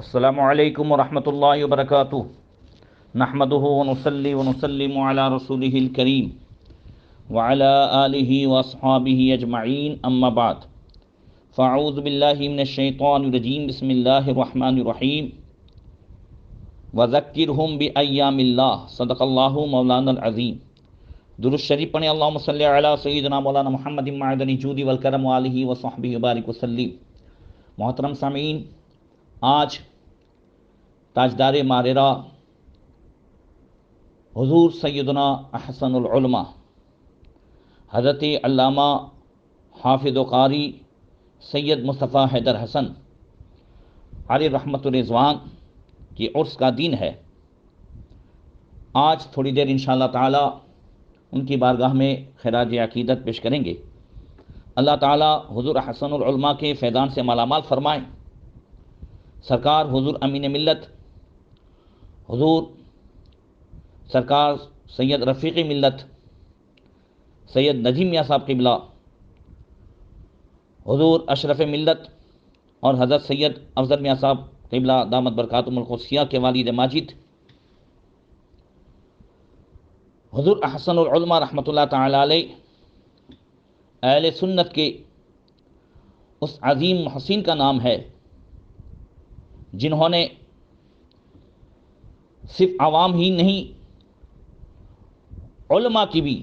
السلام علیکم ورحمۃ اللہ وبرکاتہ نحمدہ ونصلی ونسلم علی رسولہ الکریم وعلی آلہ واصحابہ اجمعین اما بعد فاعوذ باللہ من الشیطان الرجیم بسم اللہ الرحمن الرحیم وذکرہم بایام اللہ صدق اللہ مولانا العظیم۔ درود شریف پڑھیں، اللہم صلی علی سیدنا مولانا محمد معدن الجود والکرم وآلہ وصحبہ وبارک وسلم۔ محترم سامعین، آج تاجدار ماریرا حضور سیدنا احسن العلماء حضرت علامہ حافظ و قاری سید مصطفیٰ حیدر حسن علیہ رحمت الرضوان کی عرس کا دن ہے۔ آج تھوڑی دیر انشاءاللہ تعالی ان کی بارگاہ میں خراج عقیدت پیش کریں گے۔ اللہ تعالی حضور احسن العلماء کے فیضان سے مالا مال فرمائیں۔ سرکار حضور امین ملت حضور سرکار سید رفیق ملت سید نجیم میاں صاحب قبلہ، حضور اشرف ملت اور حضرت سید افضل میاں صاحب قبلہ دامت برکاتہم القدسیہ کے والد ماجد، حضور احسن العلماء رحمۃ اللہ تعالی علیہ، اہل سنت کے اس عظیم محسن کا نام ہے جنہوں نے صرف عوام ہی نہیں، علماء کی بھی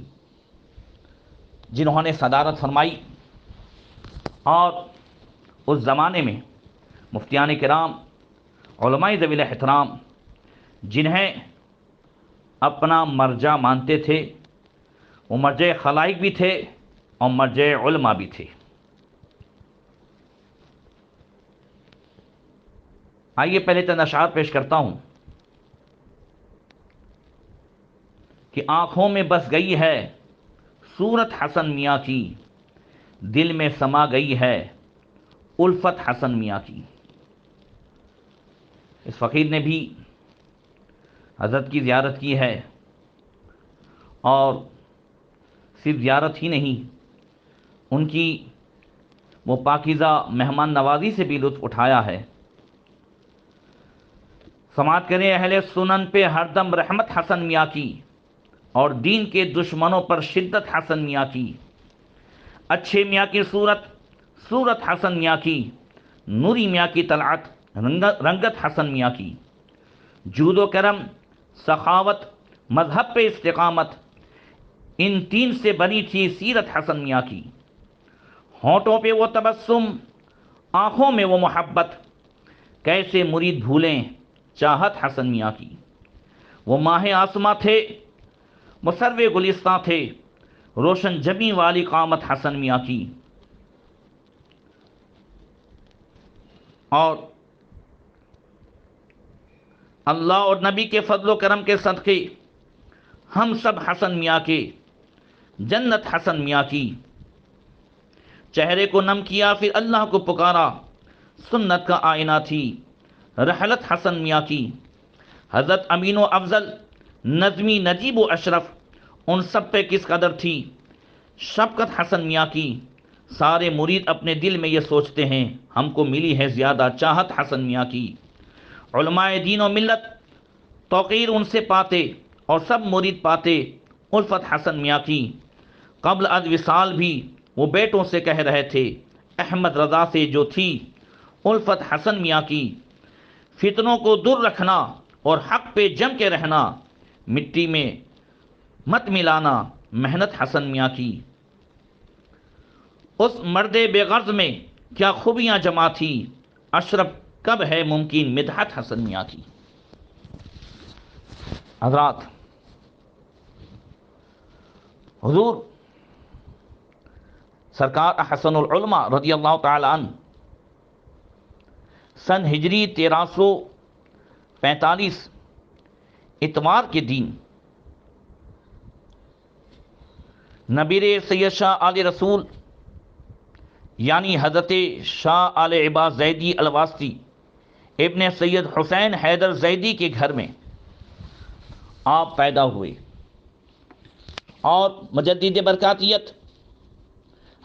جنہوں نے صدارت فرمائی، اور اس زمانے میں مفتیان کرام، علماء ذوی الاحترام جنہیں اپنا مرجع مانتے تھے، وہ مرجع خلائق بھی تھے اور مرجع علماء بھی تھے۔ آئیے پہلے چند اشعار پیش کرتا ہوں کہ آنکھوں میں بس گئی ہے صورت حسن میاں کی، دل میں سما گئی ہے الفت حسن میاں کی۔ اس فقیر نے بھی حضرت کی زیارت کی ہے، اور صرف زیارت ہی نہیں، ان کی وہ پاکیزہ مہمان نوازی سے بھی لطف اٹھایا ہے۔ سماعت کریں اہل سنن پہ ہر دم رحمت حسن میاں کی، اور دین کے دشمنوں پر شدت حسن میاں کی۔ اچھے میاں کی صورت حسن میاں کی، نوری میاں کی طلعت رنگت حسن میاں کی۔ جود و کرم، سخاوت، مذہب پہ استقامت، ان تین سے بنی تھی سیرت حسن میاں کی۔ ہونٹوں پہ وہ تبسم، آنکھوں میں وہ محبت، کیسے مرید بھولیں چاہت حسن میاں کی۔ وہ ماہ آسماں تھے، مسرو گلستاں تھے، روشن جبیں والی قامت حسن میاں کی۔ اور اللہ اور نبی کے فضل و کرم کے صدقے ہم سب حسن میاں کے، جنت حسن میاں کی۔ چہرے کو نم کیا پھر اللہ کو پکارا، سنت کا آئینہ تھی رحلت حسن میاں کی۔ حضرت امین و افضل، نظمی، نجیب و اشرف، ان سب پہ کس قدر تھی شفقت حسن میاں کی۔ سارے مرید اپنے دل میں یہ سوچتے ہیں ہم کو ملی ہے زیادہ چاہت حسن میاں کی۔ علماء دین و ملت توقیر ان سے پاتے، اور سب مرید پاتے الفت حسن میاں کی۔ قبل از وصال بھی وہ بیٹوں سے کہہ رہے تھے احمد رضا سے جو تھی الفت حسن میاں کی۔ فتنوں کو دور رکھنا اور حق پہ جم کے رہنا، مٹی میں مت ملانا محنت حسن میاں کی۔ اس مرد بے غرض میں کیا خوبیاں جمع تھی، اشرف کب ہے ممکن مدحت حسن میاں کی۔ حضرات، حضور سرکار احسن العلماء رضی اللہ تعالی عنہ سن ہجری 1345 اتوار کے دن نبیر سید شاہ آل رسول یعنی حضرت شاہ آل عباس زیدی الواسطی ابن سید حسین حیدر زیدی کے گھر میں آپ پیدا ہوئے، اور مجدد برکاتیت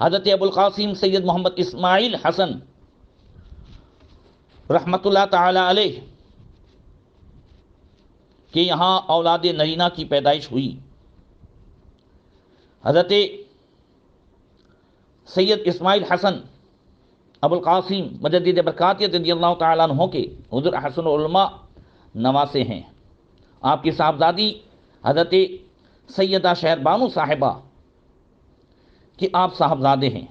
حضرت ابو القاسم سید محمد اسماعیل حسن رحمۃ اللہ تعالی علیہ کہ یہاں اولاد نرینہ کی پیدائش ہوئی. حضرت سید اسماعیل حسن ابو القاسم مجدد برکاتیت رضی اللہ تعالیٰ عنہ کے حضور احسن العلماء نواسے ہیں. آپ کی صاحبزادی حضرت سیدہ شہر بانو صاحبہ کہ آپ صاحبزادے ہیں.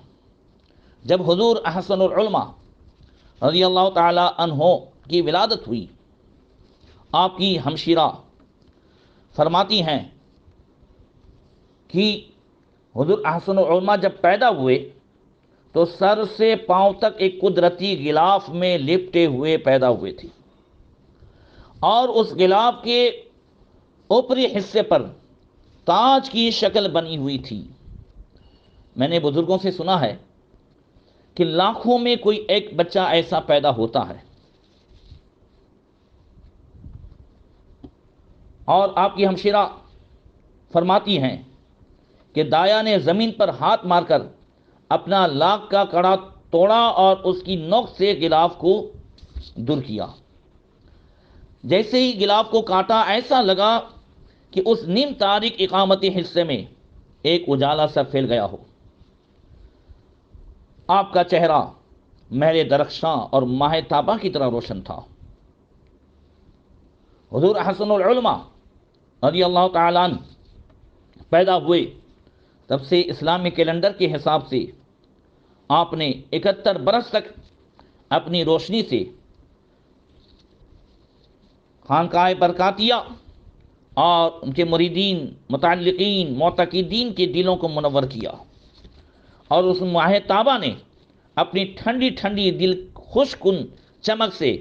جب حضور احسن العلماء رضی اللہ تعالیٰ عنہ کی ولادت ہوئی، آپ کی ہمشیرہ فرماتی ہیں کہ حضور احسن العلماء جب پیدا ہوئے تو سر سے پاؤں تک ایک قدرتی غلاف میں لپٹے ہوئے پیدا ہوئے تھے، اور اس غلاف کے اوپری حصے پر تاج کی شکل بنی ہوئی تھی. میں نے بزرگوں سے سنا ہے کہ لاکھوں میں کوئی ایک بچہ ایسا پیدا ہوتا ہے. اور آپ کی ہمشیرہ فرماتی ہیں کہ دایا نے زمین پر ہاتھ مار کر اپنا لاک کا کڑا توڑا اور اس کی نوک سے غلاف کو دور کیا. جیسے ہی غلاف کو کاٹا ایسا لگا کہ اس نیم تاریک اقامتی حصے میں ایک اجالا سا پھیل گیا ہو. آپ کا چہرہ مہر درخشاں اور ماہ تابہ کی طرح روشن تھا. حضور حسن العلماء رضی اللہ تعالیٰ عنہ پیدا ہوئے تب سے اسلامی کیلنڈر کے حساب سے آپ نے 71 برس تک اپنی روشنی سے خانقاہ برکاتیہ اور ان کے مریدین، متعلقین، معتقدین کے دلوں کو منور کیا. اور اس ماہ تابہ نے اپنی ٹھنڈی ٹھنڈی دل خوش کن چمک سے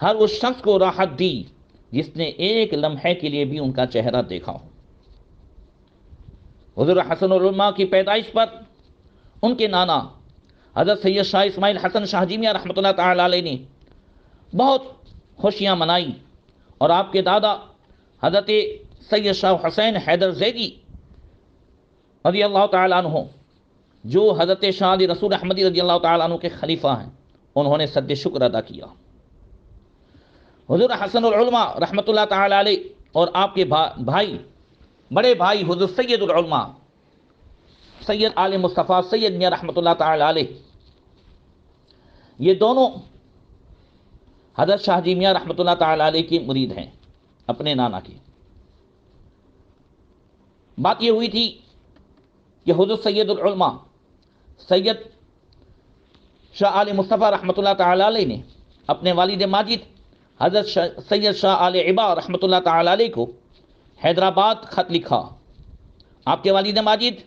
ہر اس شخص کو راحت دی جس نے ایک لمحے کے لیے بھی ان کا چہرہ دیکھا ہو. حضور حسن العلماء کی پیدائش پر ان کے نانا حضرت سید شاہ اسماعیل حسن شاہ جی میاں رحمۃ اللہ تعالی علیہ نے بہت خوشیاں منائی، اور آپ کے دادا حضرت سید شاہ حسین حیدر زیدی رضی اللہ تعالیٰ عنہ جو حضرت شاہ علی رسول احمدی رضی اللہ تعالیٰ عنہ کے خلیفہ ہیں، انہوں نے سد شکر ادا کیا. حضور حسن العلماء رحمۃ اللہ تعالی علیہ اور آپ کے بھائی، بڑے بھائی حضور سید العلماء سید آل مصطفیٰ سید میاں رحمۃ اللہ تعالی علیہ، یہ دونوں حضرت شاہ جی میاں رحمۃ اللہ تعالی علیہ کی مرید ہیں اپنے نانا کی. بات یہ ہوئی تھی کہ حضرت سید العلماء سید شاہ آل مصطفیٰ رحمۃ اللہ تعالی علیہ نے اپنے والد ماجد حضرت سید شاہ آل عبا رحمۃ اللہ تعالی علیہ کو حیدرآباد خط لکھا. آپ کے والد ماجد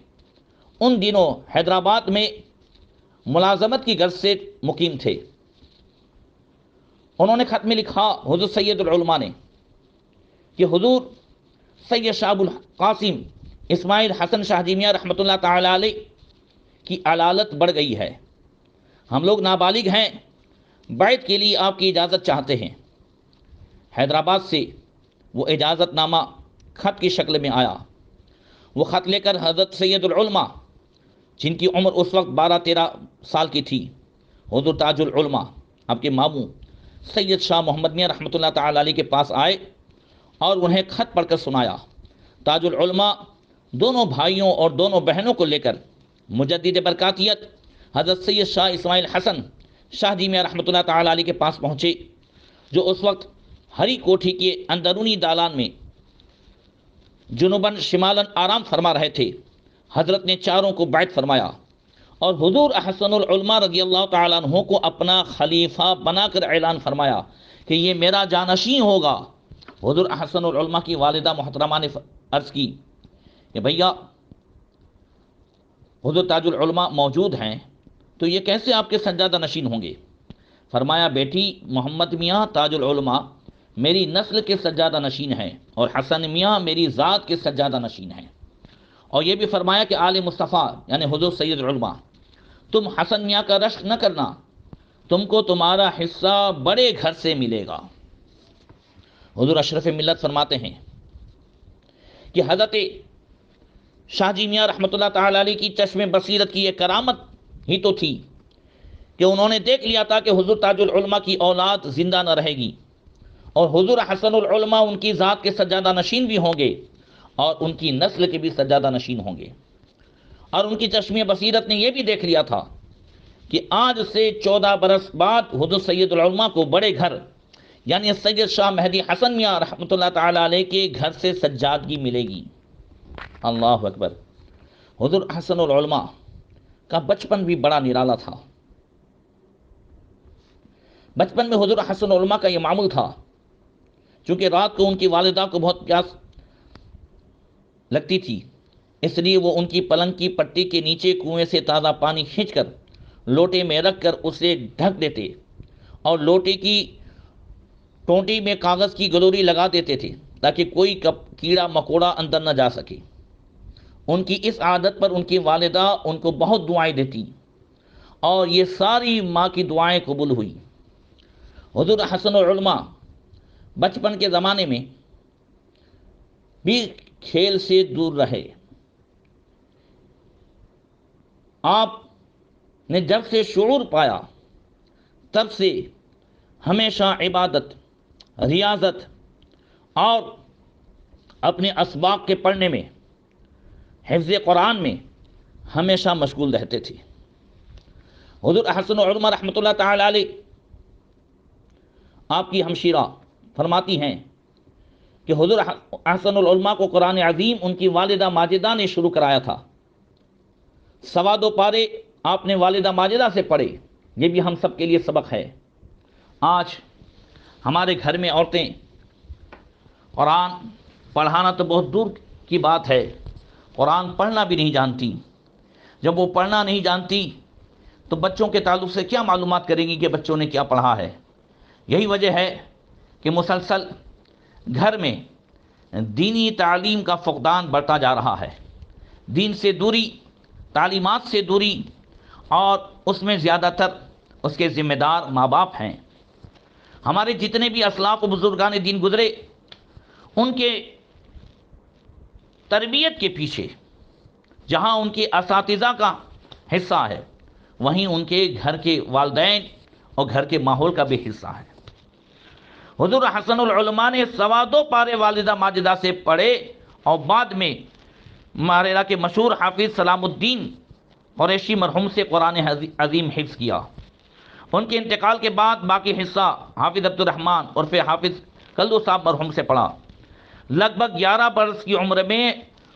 ان دنوں حیدرآباد میں ملازمت کی غرض سے مقیم تھے. انہوں نے خط میں لکھا حضور سید العلماء نے کہ حضور سید شاہ ابو القاسم اسماعیل حسن شاہ جی میاں رحمۃ اللہ تعالی علیہ کی علالت بڑھ گئی ہے. ہم لوگ نابالغ ہیں، بیعت کے لیے آپ کی اجازت چاہتے ہیں. حیدرآباد سے وہ اجازت نامہ خط کی شکل میں آیا. وہ خط لے کر حضرت سید العلماء جن کی عمر اس وقت 12-13 سال کی تھی، حضور تاج العلماء آپ کے ماموں سید شاہ محمد میاں رحمۃ اللہ تعالی علیہ کے پاس آئے اور انہیں خط پڑھ کر سنایا. تاج العلماء دونوں بھائیوں اور دونوں بہنوں کو لے کر مجدد برکاتیت حضرت سید شاہ اسماعیل حسن شاہ جی میاں رحمۃ اللہ تعالی علیہ کے پاس پہنچے، جو اس وقت ہری کوٹھی کے اندرونی دالان میں جنوباً شمالاً آرام فرما رہے تھے. حضرت نے چاروں کو بیعت فرمایا اور حضور احسن العلماء رضی اللہ تعالیٰ عنہ کو اپنا خلیفہ بنا کر اعلان فرمایا کہ یہ میرا جانشین ہوگا. حضور احسن العلماء کی والدہ محترمہ نے عرض کی کہ بھیا حضور تاج العلماء موجود ہیں تو یہ کیسے آپ کے سجادہ نشین ہوں گے؟ فرمایا بیٹی، محمد میاں تاج العلماء میری نسل کے سجادہ نشین ہیں اور حسن میاں میری ذات کے سجادہ نشین ہیں. اور یہ بھی فرمایا کہ آل مصطفیٰ یعنی حضور سید العلماء تم حسن میاں کا رشک نہ کرنا، تم کو تمہارا حصہ بڑے گھر سے ملے گا. حضور اشرف ملت فرماتے ہیں کہ حضرت شاہ جی میاں رحمۃ اللہ تعالی علیہ کی چشم بصیرت کی یہ کرامت ہی تو تھی کہ انہوں نے دیکھ لیا تھا کہ حضور تاج العلماء کی اولاد زندہ نہ رہے گی، اور حضور حسن العلماء ان کی ذات کے سجادہ نشین بھی ہوں گے اور ان کی نسل کے بھی سجادہ نشین ہوں گے۔ اور ان کی چشم بصیرت نے یہ بھی دیکھ لیا تھا کہ آج سے 14 برس بعد حضور سید العلماء کو بڑے گھر یعنی سید شاہ مہدی حسن میاں رحمۃ اللہ تعالی علیہ کے گھر سے سجادگی ملے گی۔ اللہ اکبر۔ حضور حسن العلماء کا بچپن بھی بڑا نرالا تھا۔ بچپن میں حضور حسن العلماء کا یہ معمول تھا، چونکہ رات کو ان کی والدہ کو بہت پیاس لگتی تھی، اس لیے وہ ان کی پلنگ کی پٹی کے نیچے کنویں سے تازہ پانی کھینچ کر لوٹے میں رکھ کر اسے ڈھک دیتے اور لوٹے کی ٹونٹی میں کاغذ کی گلوری لگا دیتے تھے تاکہ کوئی کیڑا مکوڑا اندر نہ جا سکے۔ ان کی اس عادت پر ان کی والدہ ان کو بہت دعائیں دیتی اور یہ ساری ماں کی دعائیں قبول ہوئی۔ حضور حسن العلماء بچپن کے زمانے میں بھی کھیل سے دور رہے۔ آپ نے جب سے شعور پایا تب سے ہمیشہ عبادت، ریاضت اور اپنے اسباق کے پڑھنے میں، حفظ قرآن میں ہمیشہ مشغول رہتے تھے۔ حضور حسن العلماء رحمۃ اللہ تعالی علیہ آپ کی ہمشیرہ فرماتی ہیں کہ حضور حسن العلماء کو قرآن عظیم ان کی والدہ ماجدہ نے شروع کرایا تھا۔ 2.25 پارے آپ نے والدہ ماجدہ سے پڑھے، یہ بھی ہم سب کے لیے سبق ہے۔ آج ہمارے گھر میں عورتیں قرآن پڑھانا تو بہت دور کی بات ہے، قرآن پڑھنا بھی نہیں جانتی۔ جب وہ پڑھنا نہیں جانتی تو بچوں کے تعلق سے کیا معلومات کریں گی کہ بچوں نے کیا پڑھا ہے؟ یہی وجہ ہے کہ مسلسل گھر میں دینی تعلیم کا فقدان بڑھتا جا رہا ہے۔ دین سے دوری، تعلیمات سے دوری، اور اس میں زیادہ تر اس کے ذمہ دار ماں باپ ہیں۔ ہمارے جتنے بھی اسلاف و بزرگان دین گزرے، ان کے تربیت کے پیچھے جہاں ان کے اساتذہ کا حصہ ہے، وہیں ان کے گھر کے والدین اور گھر کے ماحول کا بھی حصہ ہے۔ حضور حسن العلماء نے 2.25 پارے والدہ ماجدہ سے پڑھے اور بعد میں ماریرا کے مشہور حافظ سلام الدین قریشی مرحوم سے قرآن عظیم حفظ کیا۔ ان کے انتقال کے بعد باقی حصہ حافظ عبد الرحمن عرف حافظ کلو صاحب مرحوم سے پڑھا۔ لگ بھگ 11 برس کی عمر میں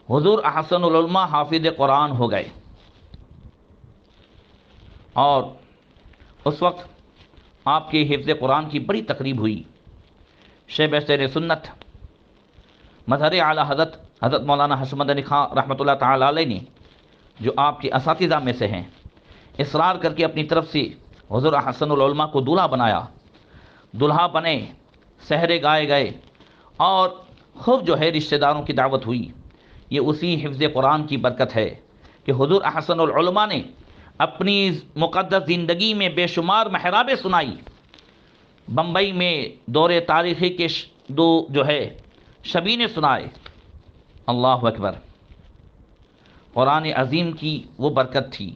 حضور حسن العلماء حافظ قرآن ہو گئے، اور اس وقت آپ کے حفظ قرآن کی بڑی تقریب ہوئی۔ شیخ سیر سنت مظہر اعلی حضرت مولانا حشمت علی خان رحمۃ اللہ تعالی علیہ نے، جو آپ کے اساتذہ میں سے ہیں، اصرار کر کے اپنی طرف سے حضور حسن العلماء کو دولہا بنایا۔ دولہا بنے، سحرے گائے گئے اور خوب جو ہے رشتہ داروں کی دعوت ہوئی۔ یہ اسی حفظ قرآن کی برکت ہے کہ حضور حسن العلماء نے اپنی مقدس زندگی میں بے شمار محرابیں سنائی۔ بمبئی میں دور تاریخی کے دو جو ہے شبینے سنائے۔ اللہ اکبر۔ قرآن عظیم کی وہ برکت تھی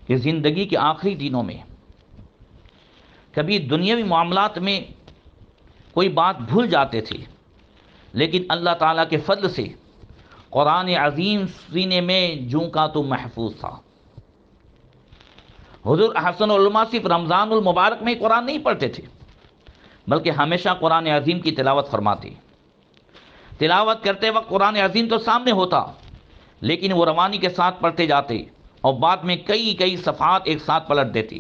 کہ زندگی کے آخری دنوں میں کبھی دنیاوی معاملات میں کوئی بات بھول جاتے تھے، لیکن اللہ تعالیٰ کے فضل سے قرآن عظیم سینے میں جوں کا تو محفوظ تھا۔ حضور حسن العلماء صرف رمضان المبارک میں قرآن نہیں پڑھتے تھے، بلکہ ہمیشہ قرآن عظیم کی تلاوت فرماتے۔ تلاوت کرتے وقت قرآن عظیم تو سامنے ہوتا، لیکن وہ روانی کے ساتھ پڑھتے جاتے اور بعد میں کئی صفحات ایک ساتھ پلٹ دیتے۔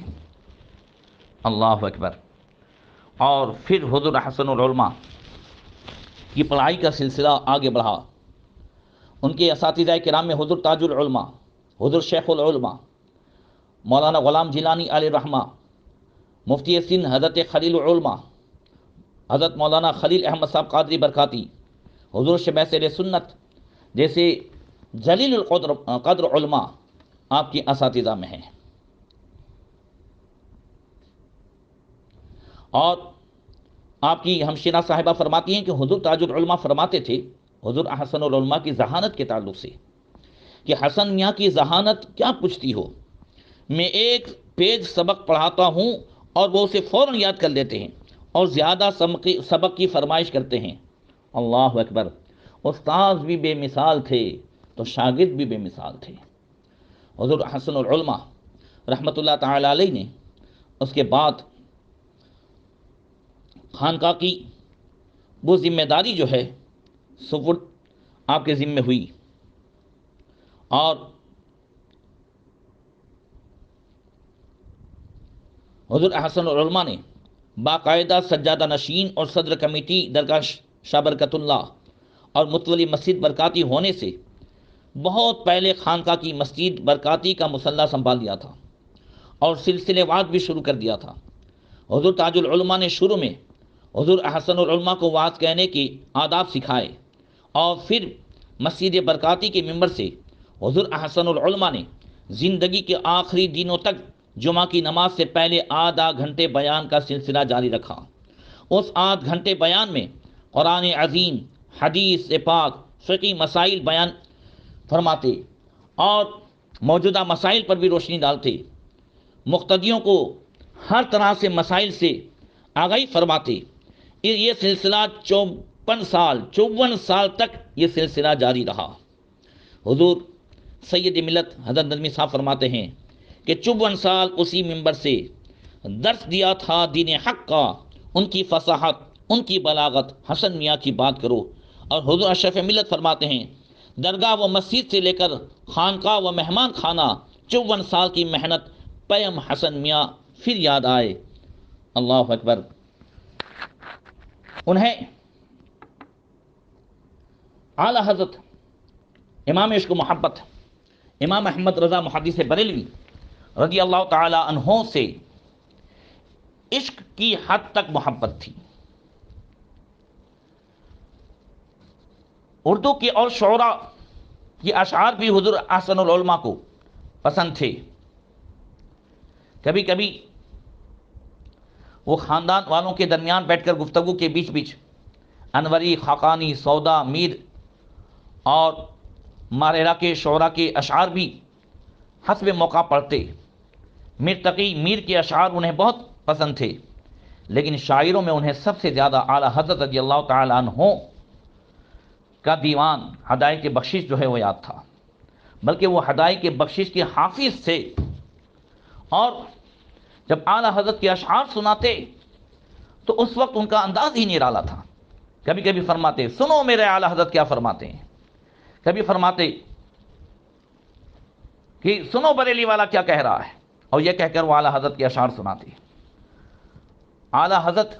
اللہ اکبر۔ اور پھر حضور حسن العلماء کی پڑھائی کا سلسلہ آگے بڑھا۔ ان کے اساتذہ کرام میں حضور تاج العلماء، حضور شیخ العلماء مولانا غلام جیلانی علیہ رحمہ، مفتی سندھ حضرت خلیل العلماء حضرت مولانا خلیل احمد صاحب قادری برکاتی، حضور شیخ سیر سنت جیسے جلیل القدر علماء آپ کی اساتذہ میں ہیں۔ اور آپ کی ہمشیرہ صاحبہ فرماتی ہیں کہ حضور تاج العلماء فرماتے تھے حضور حسن العلماء کی ذہانت کے تعلق سے کہ حسن میاں کی ذہانت کیا پوچھتی ہو، میں ایک پیج سبق پڑھاتا ہوں اور وہ اسے فوراً یاد کر لیتے ہیں اور زیادہ سبق کی فرمائش کرتے ہیں۔ اللہ اکبر! استاذ بھی بے مثال تھے تو شاگرد بھی بے مثال تھے۔ حضور حسن العلماء رحمۃ اللہ تعالی علیہ نے اس کے بعد خانقاہ کی وہ ذمہ داری جو ہے سپرد آپ کے ذمہ ہوئی، اور حضور حسن العلماء نے باقاعدہ سجادہ نشین اور صدر کمیٹی درگاہ شاہ برکت اللہ اور متولی مسجد برکاتی ہونے سے بہت پہلے خانقاہ کی مسجد برکاتی کا مسلح سنبھال لیا تھا اور سلسلے وار بھی شروع کر دیا تھا۔ حضور تاج العلماء نے شروع میں حضور احسن العلماء کو وعظ کہنے کے آداب سکھائے، اور پھر مسجد برکاتی کے ممبر سے حضور احسن العلماء نے زندگی کے آخری دنوں تک جمعہ کی نماز سے پہلے آدھا گھنٹے بیان کا سلسلہ جاری رکھا۔ اس آدھ گھنٹے بیان میں قرآن عظیم، حدیث پاک، فقہی مسائل بیان فرماتے اور موجودہ مسائل پر بھی روشنی ڈالتے، مقتدیوں کو ہر طرح سے مسائل سے آگاہی فرماتے۔ یہ سلسلہ 54 سال تک یہ سلسلہ جاری رہا۔ حضور سید ملت حضرت نظمی صاحب فرماتے ہیں کہ 54 سال اسی ممبر سے درس دیا تھا دین حق کا، ان کی فصاحت، ان کی بلاغت، حسن میاں کی بات کرو۔ اور حضور اشرف ملت فرماتے ہیں درگاہ و مسجد سے لے کر خانقاہ و مہمان خانہ 54 سال کی محنت پیم حسن میاں پھر یاد آئے۔ اللہ اکبر! انہیں اعلی حضرت امام عشق و محبت امام احمد رضا محدث بریلوی رضی اللہ تعالی عنہ سے عشق کی حد تک محبت تھی۔ اردو کی اور شعراء کی اشعار بھی حضور احسن العلماء کو پسند تھے۔ کبھی کبھی وہ خاندان والوں کے درمیان بیٹھ کر گفتگو کے بیچ بیچ انوری، خاقانی، سودا، میر اور ماریرا کے شعراء کے اشعار بھی حسب موقع پڑھتے۔ میر تقی میر کے اشعار انہیں بہت پسند تھے، لیکن شاعروں میں انہیں سب سے زیادہ اعلیٰ حضرت رضی اللہ تعالی عنہ کا دیوان ہدایت بخشش جو ہے وہ یاد تھا، بلکہ وہ ہدایت بخشش کے حافظ تھے، اور جب اعلیٰ حضرت کے اشعار سناتے تو اس وقت ان کا انداز ہی نرالا تھا۔ کبھی کبھی فرماتے سنو میرے اعلیٰ حضرت کیا فرماتے ہیں، کبھی فرماتے کہ سنو بریلی والا کیا کہہ رہا ہے، اور یہ کہہ کر وہ اعلیٰ حضرت کے اشعار سناتے۔ اعلیٰ حضرت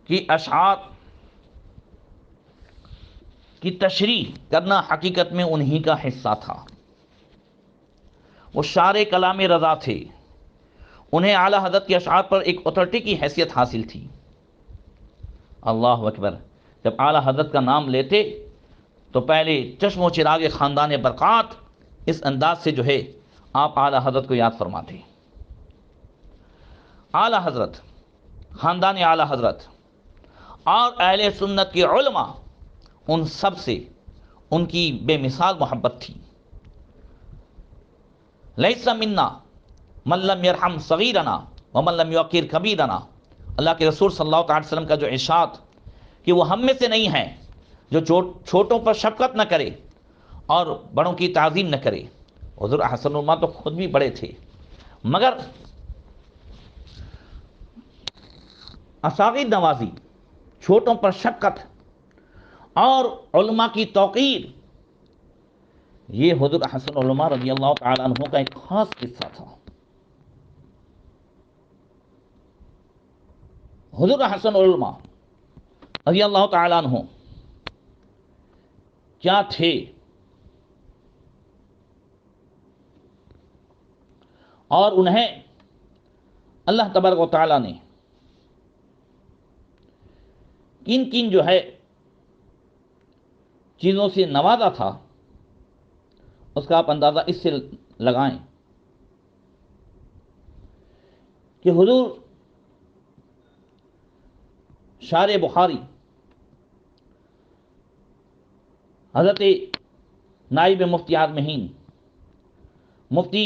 کی اشعار کی تشریح کرنا حقیقت میں انہی کا حصہ تھا۔ وہ شاعر کلام رضا تھے، انہیں اعلیٰ حضرت کے اشعار پر ایک اتھارٹی کی حیثیت حاصل تھی۔ اللہ اکبر! جب اعلیٰ حضرت کا نام لیتے تو پہلے چشم و چراغ خاندان برکات اس انداز سے جو ہے آپ اعلیٰ حضرت کو یاد فرماتے۔ اعلیٰ حضرت، خاندان اعلیٰ حضرت اور اہل سنت کے علماء، ان سب سے ان کی بے مثال محبت تھی۔ لیس منا من لم یرحم صغیرنا ومن لم یوقر کبیرنا، اللہ کے رسول صلی اللہ تعالی وسلم کا جو ارشاد کہ وہ ہم میں سے نہیں ہے جو چھوٹوں پر شفقت نہ کرے اور بڑوں کی تعظیم نہ کرے۔ حضور حسن العلماء تو خود بھی بڑے تھے، مگر اصاغر نوازی، چھوٹوں پر شفقت اور علماء کی توقیر، یہ حضور حسن العلماء رضی اللہ تعالی عنہ کا ایک خاص قصہ تھا۔ حضور حسن العلماء رضی اللہ تعالی عنہ کیا تھے، اور انہیں اللہ تبارک و تعالی نے کن کن جو ہے چیزوں سے نوازا تھا، اس کا آپ اندازہ اس سے لگائیں کہ حضور شارع بخاری حضرت نائب مفتی اعظم ہند مفتی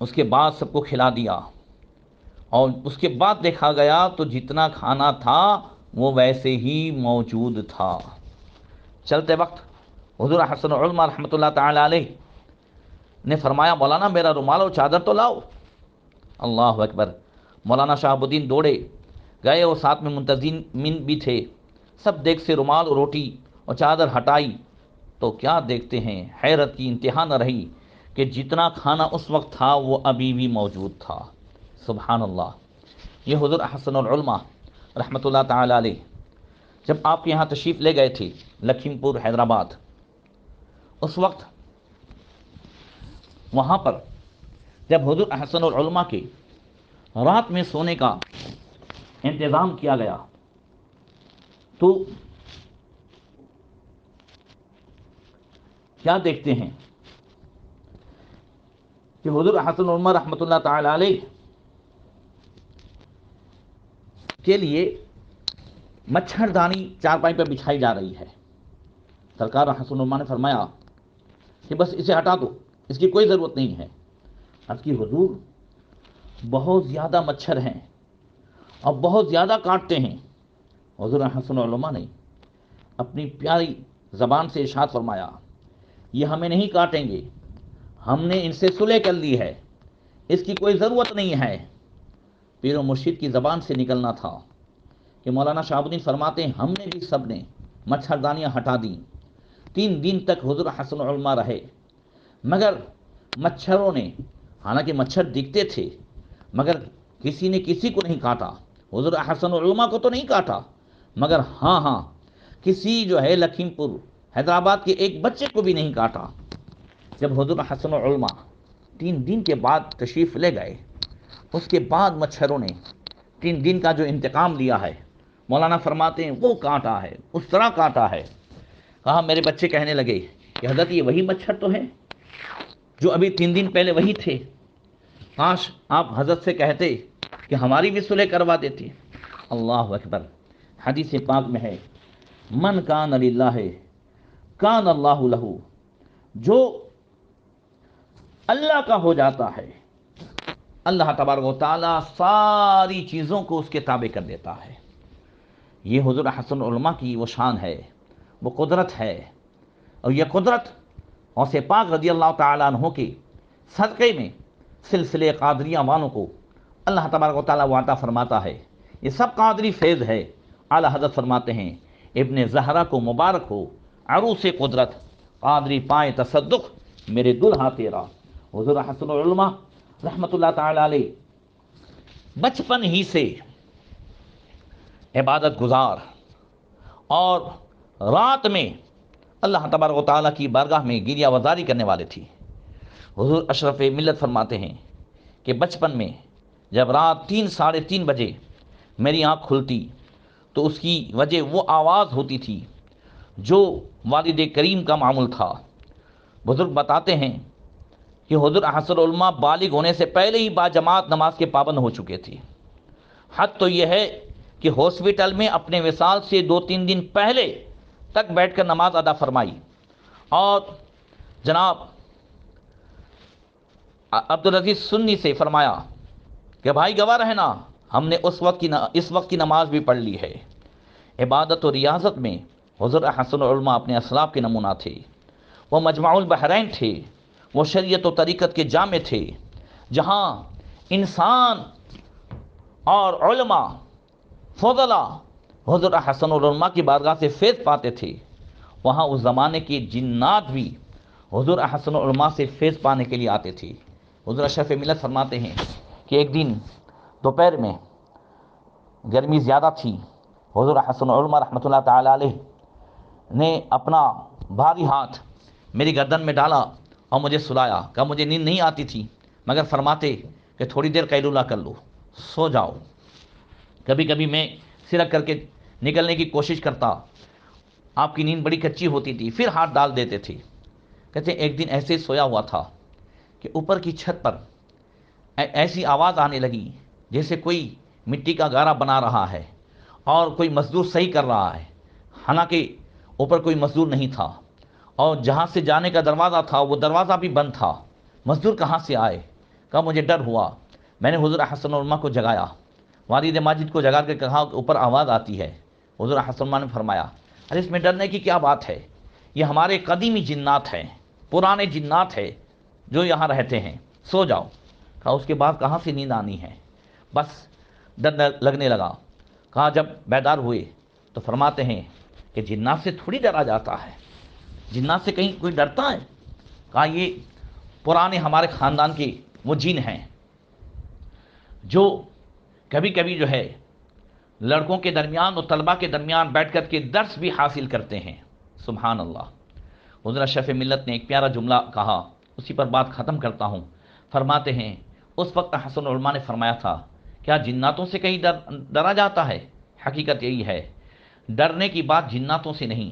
اس کے بعد سب کو کھلا دیا، اور اس کے بعد دیکھا گیا تو جتنا کھانا تھا وہ ویسے ہی موجود تھا۔ چلتے وقت حضور حسن العلماء رحمۃ اللہ تعالی علیہ نے فرمایا مولانا میرا رومال اور چادر تو لاؤ۔ اللہ اکبر، مولانا شہاب الدین دوڑے گئے اور ساتھ میں منتظمین بھی تھے، سب دیکھ سے رومال اور روٹی اور چادر ہٹائی تو کیا دیکھتے ہیں، حیرت کی انتہا نہ رہی کہ جتنا کھانا اس وقت تھا وہ ابھی بھی موجود تھا۔ سبحان اللہ۔ یہ حضور حسن العلماء رحمۃ اللہ تعالی علیہ جب آپ کے یہاں تشریف لے گئے تھے لکھیم پور حیدرآباد، اس وقت وہاں پر جب حضور حسن العلماء کے رات میں سونے کا انتظام کیا گیا تو کیا دیکھتے ہیں کہ حضور حسن العلماء رحمۃ اللہ تعالی علیہ کے لیے مچھردانی چارپائی پر بچھائی جا رہی ہے۔ سرکار حسن العلماء نے فرمایا کہ بس اسے ہٹا دو، اس کی کوئی ضرورت نہیں ہے۔ عرض کی حضور بہت زیادہ مچھر ہیں اور بہت زیادہ کاٹتے ہیں۔ حضور حسن العلماء نے اپنی پیاری زبان سے ارشاد فرمایا یہ ہمیں نہیں کاٹیں گے، ہم نے ان سے صلح کر لی ہے، اس کی کوئی ضرورت نہیں ہے۔ پیر و مرشد کی زبان سے نکلنا تھا کہ مولانا شہاب الدین فرماتے ہیں ہم نے بھی سب نے مچھردانیاں ہٹا دیں۔ 3 دن تک حضور حسن العلماء رہے، مگر مچھروں نے، حالانکہ مچھر دکھتے تھے مگر کسی نے کسی کو نہیں کاٹا، حضور حسن العلماء کو تو نہیں کاٹا، مگر ہاں کسی جو ہے لکھیم پور حیدرآباد کے ایک بچے کو بھی نہیں کاٹا۔ جب حضور حسن العلماء 3 دن کے بعد تشریف لے گئے، اس کے بعد مچھروں نے 3 دن کا جو انتقام لیا ہے، مولانا فرماتے ہیں وہ کاٹا ہے، اس طرح کاٹا ہے۔ کہا میرے بچے کہنے لگے کہ حضرت یہ وہی مچھر تو ہے جو ابھی 3 دن پہلے وہی تھے، کاش آپ حضرت سے کہتے کہ ہماری بھی صلح کروا دیتے۔ اللہ اکبر۔ حدیث پاک میں ہے من کان للہ کان اللہ لہ، جو اللہ کا ہو جاتا ہے اللہ تبارک و تعالیٰ ساری چیزوں کو اس کے تابع کر دیتا ہے۔ یہ حضور حسن العلماء کی وہ شان ہے، وہ قدرت ہے، اور یہ قدرت غوث پاک رضی اللہ تعالیٰ عنہ کے صدقے میں سلسلے قادریہ والوں کو اللہ تبارک و تعالیٰ وہ عطا فرماتا ہے۔ یہ سب قادری فیض ہے۔ اعلیٰ حضرت فرماتے ہیں ابن زہرا کو مبارک ہو عروس قدرت، قادری پائے تصدق میرے دلہا تیرا۔ حضور حسن العلماء رحمۃ اللہ تعالی علیہ بچپن ہی سے عبادت گزار اور رات میں اللہ تبارک و تعالیٰ کی بارگاہ میں گریہ وزاری کرنے والے تھی۔ حضور اشرف ملت فرماتے ہیں کہ بچپن میں جب رات 3 ساڑھے 3 بجے میری آنکھ کھلتی تو اس کی وجہ وہ آواز ہوتی تھی جو والد کریم کا معمول تھا۔ بزرگ بتاتے ہیں کہ حضور حسن العلماء بالغ ہونے سے پہلے ہی باجماعت نماز کے پابند ہو چکے تھے۔ حد تو یہ ہے کہ ہاسپٹل میں اپنے وصال سے 2-3 دن پہلے تک بیٹھ کر نماز ادا فرمائی، اور جناب عبدالعزیز سنی سے فرمایا کہ بھائی گواہ رہنا ہم نے اس وقت کی نماز بھی پڑھ لی ہے۔ عبادت و ریاضت میں حضور حسن العلماء اپنے اسلاف کے نمونہ تھے۔ وہ مجمع البحرین تھے، وہ شریعت و طریقت کے جامع تھے، جہاں انسان اور علماء فضلاء حضور حسن العلماء کی بارگاہ سے فیض پاتے تھے، وہاں اس زمانے کے جنات بھی حضور حسن العلماء سے فیض پانے کے لیے آتے تھے۔ حضور اشرف ملت فرماتے ہیں کہ ایک دن دوپہر میں گرمی زیادہ تھی، حضور حسن العلماء رحمۃ اللہ تعالی علیہ نے اپنا بھاری ہاتھ میری گردن میں ڈالا اور مجھے سلایا۔ کہا مجھے نیند نہیں آتی تھی، مگر فرماتے کہ تھوڑی دیر قیلولہ کر لو، سو جاؤ۔ کبھی کبھی میں سرک کر کے نکلنے کی کوشش کرتا، آپ کی نیند بڑی کچی ہوتی تھی، پھر ہاتھ ڈال دیتے تھے۔ کہتے ہیں ایک دن ایسے ہی سویا ہوا تھا کہ اوپر کی چھت پر ایسی آواز آنے لگی جیسے کوئی مٹی کا گارا بنا رہا ہے اور کوئی مزدور صحیح کر رہا ہے، حالانکہ اوپر کوئی مزدور نہیں تھا، اور جہاں سے جانے کا دروازہ تھا وہ دروازہ بھی بند تھا۔ مزدور کہاں سے آئے؟ کہا مجھے ڈر ہوا، میں نے حضور حسن علماء کو جگایا، والد ماجد کو جگا کے کہا اوپر آواز آتی ہے۔ حضور حسن علماء نے فرمایا ارے اس میں ڈرنے کی کیا بات ہے، یہ ہمارے قدیمی جنات ہیں، پرانے جنات ہیں جو یہاں رہتے ہیں، سو جاؤ۔ کہا اس کے بعد کہاں سے نیند آنی ہے، بس ڈر لگنے لگا۔ کہا جب بیدار ہوئے تو فرماتے ہیں کہ جنات سے تھوڑی ڈرا جاتا ہے، جنات سے کہیں کوئی ڈرتا ہے؟ کہا یہ پرانے ہمارے خاندان کے وہ جن ہیں جو کبھی کبھی جو ہے لڑکوں کے درمیان اور طلباء کے درمیان بیٹھ کر کے درس بھی حاصل کرتے ہیں۔ سبحان اللہ۔ حضرت اشرف ملت نے ایک پیارا جملہ کہا، اسی پر بات ختم کرتا ہوں۔ فرماتے ہیں اس وقت حسن علماء نے فرمایا تھا کیا جناتوں سے کہیں ڈرا جاتا ہے؟ حقیقت یہی ہے، ڈرنے کی بات جناتوں سے نہیں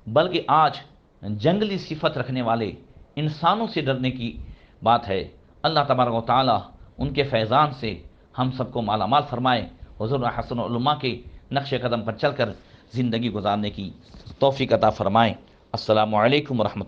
بلکہ آج جنگلی صفت رکھنے والے انسانوں سے ڈرنے کی بات ہے۔ اللہ تبارک و تعالی ان کے فیضان سے ہم سب کو مالا مال فرمائے، حضور حسن علماء کے نقش قدم پر چل کر زندگی گزارنے کی توفیق عطا فرمائے۔ السلام علیکم ورحمۃ اللہ۔